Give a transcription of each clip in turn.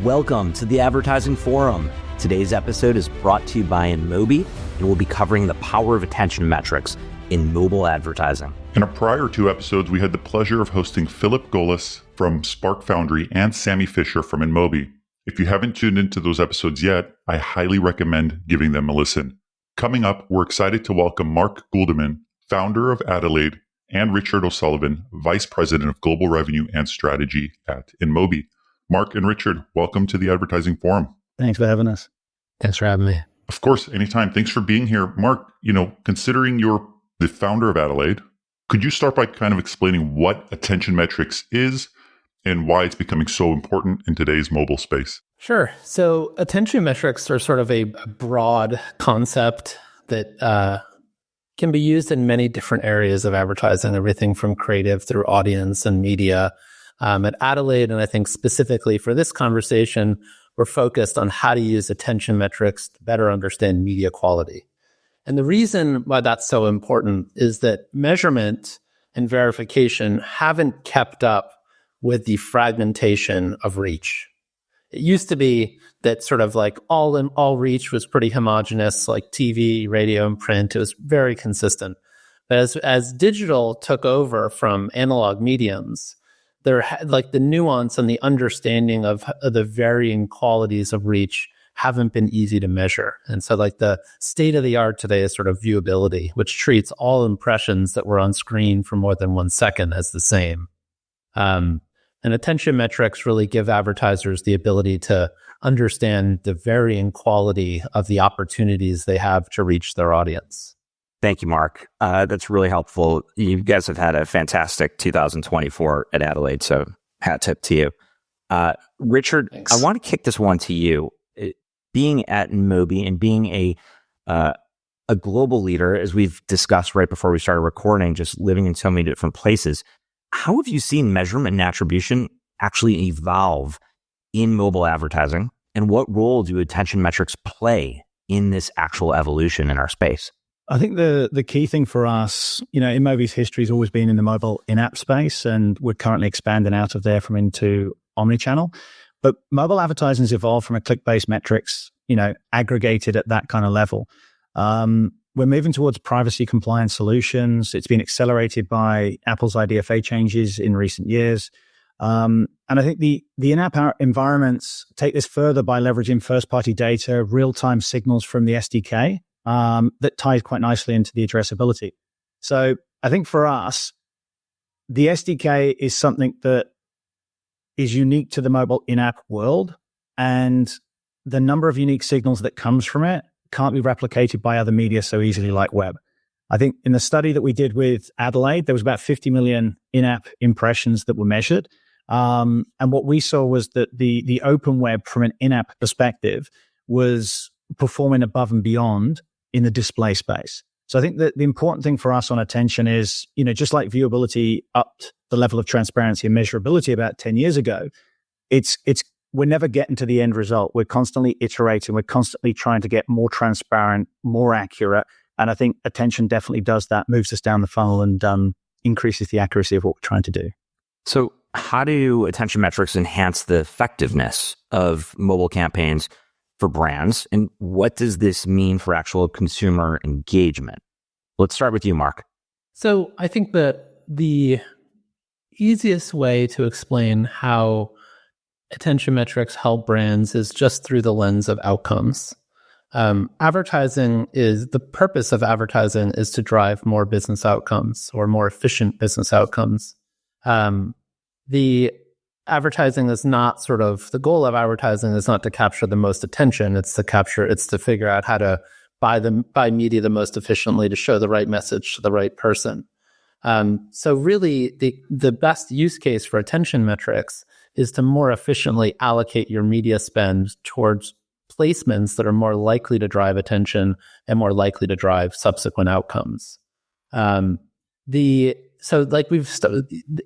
Welcome to the Advertising Forum. Today's episode is brought to you by InMobi, and we'll be covering the power of attention metrics in mobile advertising. In our prior two episodes, we had the pleasure of hosting Philip Golis from Spark Foundry and Sammy Fisher from InMobi. If you haven't tuned into those episodes yet, I highly recommend giving them a listen. Coming up, we're excited to welcome Marc Guldimann, founder of Adelaide, and Richard O'Sullivan, Vice President of Global Revenue and Strategy at InMobi. Marc and Richard, welcome to the Advertising Forum. Thanks for having us. Thanks for having me. Of course, anytime. Thanks for being here. Marc, considering you're the founder of Adelaide, could you start by kind of explaining what attention metrics is and why it's becoming so important in today's mobile space? Sure. So attention metrics are sort of a broad concept that can be used in many different areas of advertising, everything from creative through audience and media. At Adelaide, and I think specifically for this conversation, we're focused on how to use attention metrics to better understand media quality. And the reason why that's so important is that measurement and verification haven't kept up with the fragmentation of reach. It used to be that sort of like all reach was pretty homogeneous, like TV, radio, and print. It was very consistent. But as digital took over from analog mediums, the nuance and the understanding of the varying qualities of reach haven't been easy to measure. And so the state of the art today is sort of viewability, which treats all impressions that were on screen for more than 1 second as the same. And attention metrics really give advertisers the ability to understand the varying quality of the opportunities they have to reach their audience. Thank you, Marc. That's really helpful. You guys have had a fantastic 2024 at Adelaide, so hat tip to you. Richard, Thanks. I want to kick this one to you. Being at InMobi and being a global leader, as we've discussed right before we started recording, just living in so many different places, how have you seen measurement and attribution actually evolve in mobile advertising? And what role do attention metrics play in this actual evolution in our space? I think the key thing for us, InMobi's history has always been in the mobile in-app space, and we're currently expanding out of there into omnichannel. But mobile advertising has evolved from a click-based metrics, aggregated at that kind of level. We're moving towards privacy compliant solutions. It's been accelerated by Apple's IDFA changes in recent years. And I think the in-app environments take this further by leveraging first-party data, real-time signals from the SDK, that ties quite nicely into the addressability. So I think for us, the SDK is something that is unique to the mobile in-app world, and the number of unique signals that comes from it can't be replicated by other media so easily like web. I think in the study that we did with Adelaide, there was about 50 million in-app impressions that were measured. And what we saw was that the open web from an in-app perspective was performing above and beyond in the display space. So I think that the important thing for us on attention is, just like viewability upped the level of transparency and measurability about 10 years ago, we're never getting to the end result. We're constantly iterating. We're constantly trying to get more transparent, more accurate. And I think attention definitely does that, moves us down the funnel and increases the accuracy of what we're trying to do. So how do attention metrics enhance the effectiveness of mobile campaigns for brands, and what does this mean for actual consumer engagement? Let's start with you, Marc. So I think that the easiest way to explain how attention metrics help brands is just through the lens of outcomes. The purpose of advertising is to drive more business outcomes or more efficient business outcomes. The goal of advertising is not to capture the most attention. It's to figure out how to buy media the most efficiently to show the right message to the right person. So really the best use case for attention metrics is to more efficiently allocate your media spend towards placements that are more likely to drive attention and more likely to drive subsequent outcomes. So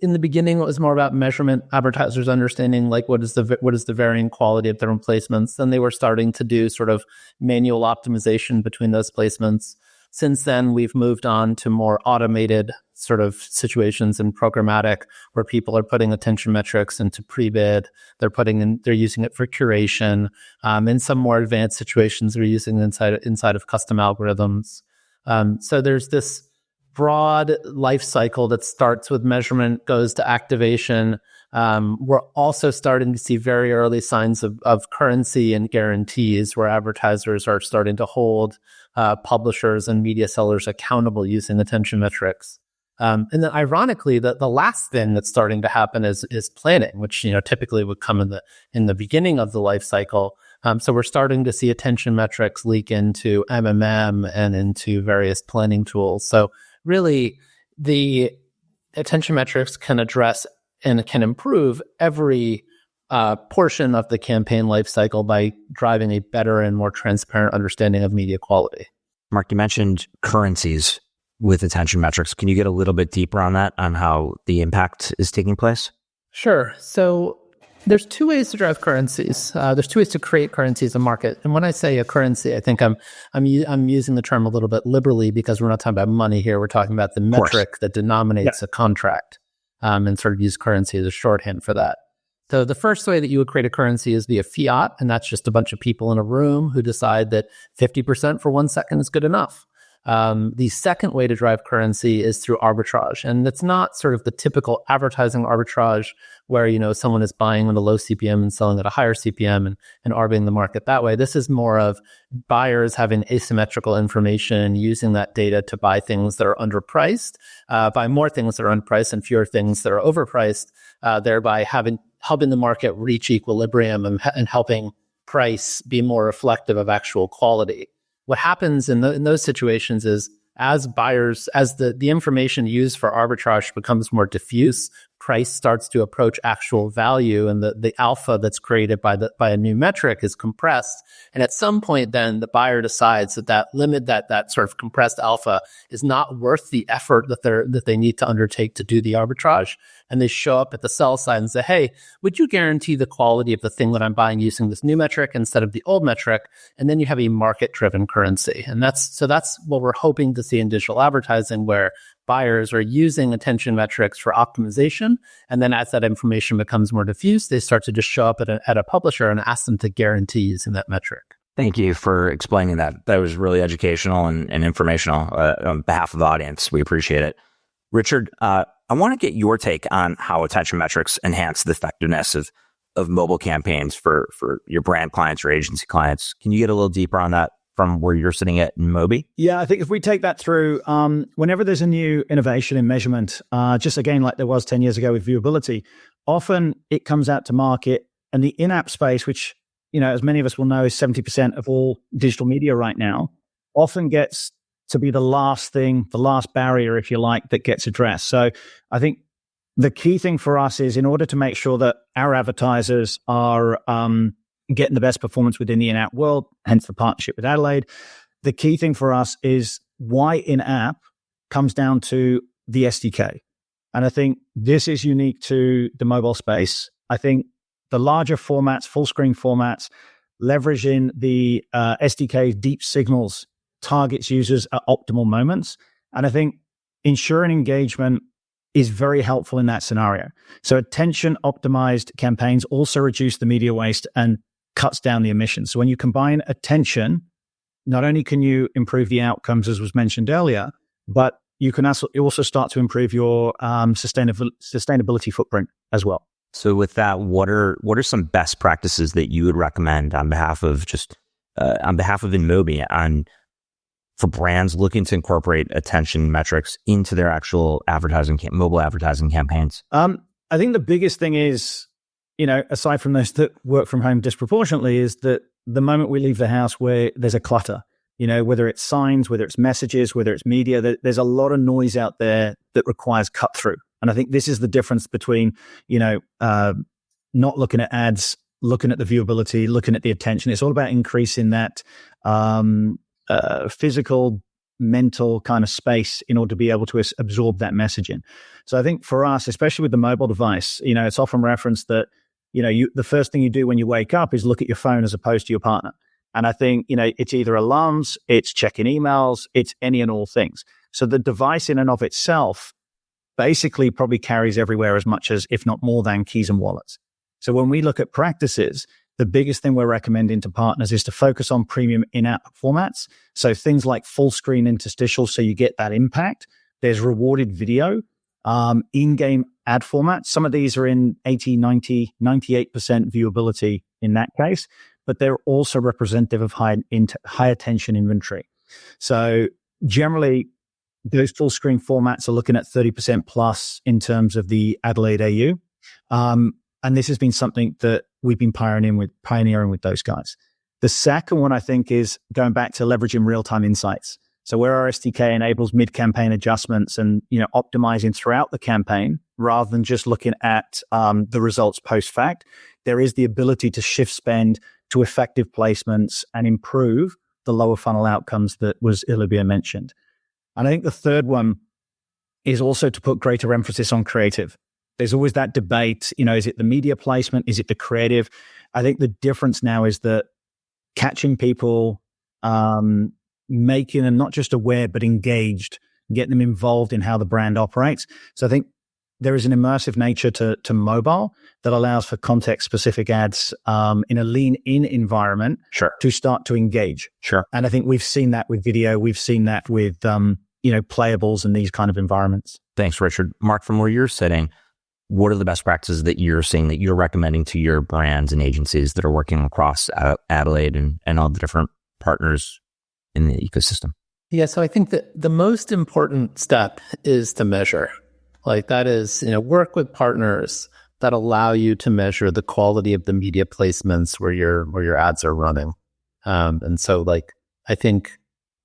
in the beginning, it was more about measurement, advertisers understanding what is the varying quality of their own placements. Then they were starting to do sort of manual optimization between those placements. Since then, we've moved on to more automated sort of situations in programmatic where people are putting attention metrics into pre-bid. They're using it for curation. In some more advanced situations, they're using it inside of custom algorithms. So there's this broad life cycle that starts with measurement, goes to activation. We're also starting to see very early signs of currency and guarantees where advertisers are starting to hold publishers and media sellers accountable using attention metrics. And then ironically, the last thing that's starting to happen is planning, which typically would come in the beginning of the life cycle. So we're starting to see attention metrics leak into MMM and into various planning tools. So really, the attention metrics can address and can improve every portion of the campaign lifecycle by driving a better and more transparent understanding of media quality. Mark, you mentioned currencies with attention metrics. Can you get a little bit deeper on that, on how the impact is taking place? Sure. So there's two ways to drive currencies. There's two ways to create currencies in market. And when I say a currency, I think I'm using the term a little bit liberally because we're not talking about money here. We're talking about the metric that denominates a contract, and sort of use currency as a shorthand for that. So the first way that you would create a currency is via fiat, and that's just a bunch of people in a room who decide that 50% for 1 second is good enough. The second way to drive currency is through arbitrage. And it's not sort of the typical advertising arbitrage where, someone is buying at a low CPM and selling at a higher CPM and arbing the market that way. This is more of buyers having asymmetrical information, using that data to buy things that are underpriced, buy more things that are unpriced and fewer things that are overpriced, thereby helping the market reach equilibrium and helping price be more reflective of actual quality. What happens in those situations is as the information used for arbitrage becomes more diffuse, price starts to approach actual value, and the alpha that's created by a new metric is compressed. And at some point, then the buyer decides that sort of compressed alpha is not worth the effort that they need to undertake to do the arbitrage. And they show up at the sell side and say, "Hey, would you guarantee the quality of the thing that I'm buying using this new metric instead of the old metric?" And then you have a market-driven currency. And that's what we're hoping to see in digital advertising, where buyers are using attention metrics for optimization. And then as that information becomes more diffuse, they start to just show up at a publisher and ask them to guarantee using that metric. Thank you for explaining that. That was really educational and informational on behalf of the audience. We appreciate it. Richard, I want to get your take on how attention metrics enhance the effectiveness of mobile campaigns for your brand clients or agency clients. Can you get a little deeper on that from where you're sitting at InMobi? Yeah, I think if we take that through, whenever there's a new innovation in measurement, just again, like there was 10 years ago with viewability, often it comes out to market, and the in-app space, which, as many of us will know, is 70% of all digital media right now, often gets to be the last barrier, if you like, that gets addressed. So I think the key thing for us is, in order to make sure that our advertisers are getting the best performance within the in-app world, hence the partnership with Adelaide, the key thing for us is why in-app comes down to the SDK. And I think this is unique to the mobile space. I think the larger formats, full screen formats, leveraging the SDK's deep signals targets users at optimal moments. And I think ensuring engagement is very helpful in that scenario. So attention optimized campaigns also reduce the media waste and cuts down the emissions. So when you combine attention, not only can you improve the outcomes, as was mentioned earlier, but you can also start to improve your sustainability footprint as well. So with that, what are some best practices that you would recommend on behalf of InMobi for brands looking to incorporate attention metrics into their actual mobile advertising campaigns? I think the biggest thing is, aside from those that work from home disproportionately, is that the moment we leave the house where there's a clutter, whether it's signs, whether it's messages, whether it's media, there's a lot of noise out there that requires cut through. And I think this is the difference between, not looking at ads, looking at the viewability, looking at the attention. It's all about increasing that physical, mental kind of space in order to be able to absorb that messaging. So I think for us, especially with the mobile device, it's often referenced that, the first thing you do when you wake up is look at your phone as opposed to your partner. And I think, it's either alarms, it's checking emails, it's any and all things. So the device in and of itself basically probably carries everywhere as much as, if not more than, keys and wallets. So when we look at practices, the biggest thing we're recommending to partners is to focus on premium in-app formats. So things like full screen interstitial, so you get that impact. There's rewarded video, in-game ad formats. Some of these are in 80, 90, 98% viewability in that case, but they're also representative of high attention inventory. So generally, those full screen formats are looking at 30% plus in terms of the Adelaide AU. And this has been something that we've been pioneering with those guys. The second one, I think, is going back to leveraging real-time insights. So where our SDK enables mid-campaign adjustments and, optimizing throughout the campaign rather than just looking at the results post-fact, there is the ability to shift spend to effective placements and improve the lower funnel outcomes that was Olivia mentioned. And I think the third one is also to put greater emphasis on creative. There's always that debate, is it the media placement? Is it the creative? I think the difference now is that catching people, making them not just aware, but engaged, getting them involved in how the brand operates. So I think there is an immersive nature to mobile that allows for context-specific ads in a lean-in environment to start to engage. Sure. And I think we've seen that with video. We've seen that with, playables and these kind of environments. Thanks, Richard. Mark, from where you're sitting, what are the best practices that you're seeing that you're recommending to your brands and agencies that are working across Adelaide and all the different partners in the ecosystem? Yeah, so I think that the most important step is to measure. Like that is, work with partners that allow you to measure the quality of the media placements where your ads are running. And so I think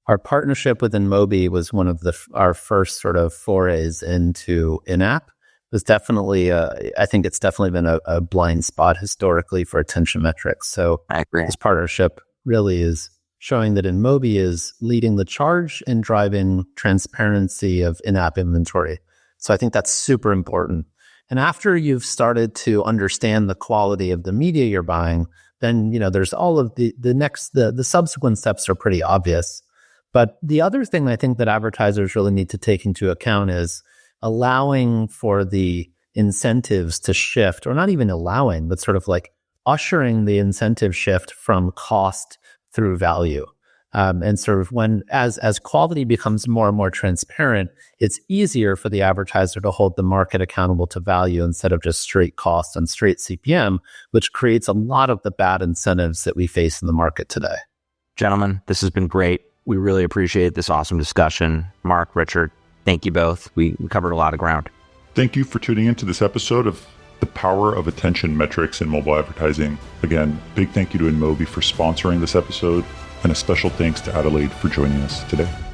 our partnership with InMobi was one of our first sort of forays into in-app. It was definitely, I think it's definitely been a blind spot historically for attention metrics. So I agree. This partnership really is showing that InMobi is leading the charge in driving transparency of in-app inventory. So I think that's super important. And after you've started to understand the quality of the media you're buying, then, there's all of the subsequent steps are pretty obvious. But the other thing I think that advertisers really need to take into account is allowing for the incentives to shift, or not even allowing, but sort of like ushering the incentive shift from cost through value. And sort of as quality becomes more and more transparent, it's easier for the advertiser to hold the market accountable to value instead of just straight cost and straight CPM, which creates a lot of the bad incentives that we face in the market today. Gentlemen, this has been great. We really appreciate this awesome discussion. Mark, Richard, thank you both. We covered a lot of ground. Thank you for tuning into this episode of The Power of Attention Metrics in Mobile Advertising. Again, big thank you to InMobi for sponsoring this episode, and a special thanks to Adelaide for joining us today.